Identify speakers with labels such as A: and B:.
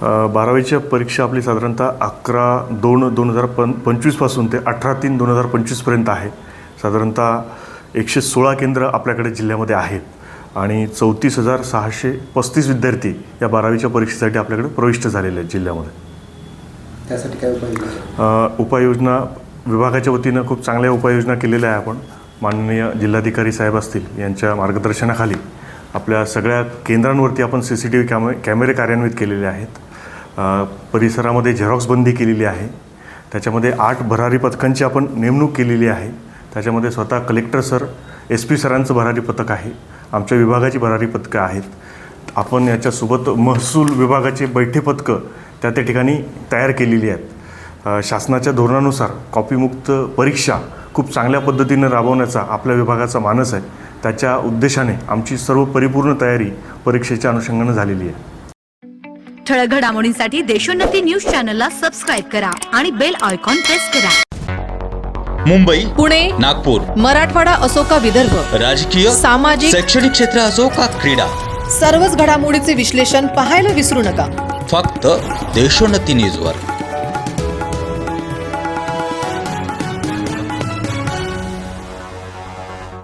A: 12वीच्या परीक्षा आपली साधारणतः 11/2/2025 पासून ते 18/3/2025पर्यंत आहे. साधारणतः 116 केंद्र आपल्याकडे जिल्ह्यामध्ये आहेत आणि 34,635 विद्यार्थी या 12वीच्या परीक्षेसाठी आपल्याकडे प्रविष्ट झालेले आहेत जिल्ह्यामध्ये.
B: त्यासाठी काय उपाययोजना?
A: उपाययोजना विभागाच्या वतीनं खूप चांगल्या उपाययोजना केलेल्या आहे. आपण माननीय जिल्हाधिकारी साहेब असतील यांच्या मार्गदर्शनाखाली आपल्या सगळ्या केंद्रांवरती आपण CCTV कॅमेरे कार्यान्वित केलेले आहेत. परिसरामध्ये झेरॉक्स बंदी केलेली आहे. त्याच्यामध्ये 8 भरारी पथकांची आपण नेमणूक केलेली आहे. त्याच्यामध्ये स्वतः कलेक्टर सर, SP सरांचं भरारी पथक आहे. आमच्या विभागाची भरारी पथकं आहेत. आपण याच्यासोबत महसूल विभागाचे बैठे पथकं त्या ठिकाणी तयार केलेली आहेत. शासनाच्या धोरणानुसार कॉपीमुक्त परीक्षा खूप चांगल्या पद्धतीनं राबवण्याचा आपल्या विभागाचा मानस आहे. त्याच्या उद्देशाने आमची सर्व परिपूर्ण तयारी परीक्षेच्या अनुषंगाने झालेली आहे.
C: ठळक घडामोडींसाठी देशोन्नती न्यूज चॅनलला सबस्क्राईब करा आणि बेल आयकॉन प्रेस करा.
D: मुंबई,
E: पुणे,
D: नागपूर,
E: मराठवाडा असो का विदर्भ,
D: राजकीय,
E: सामाजिक,
D: शैक्षणिक क्षेत्र असो का क्रीडा,
E: सर्वच घडामोडीचे विश्लेषण पाहायला विसरू नका.
D: फक्त देशोन्नती न्यूजवर.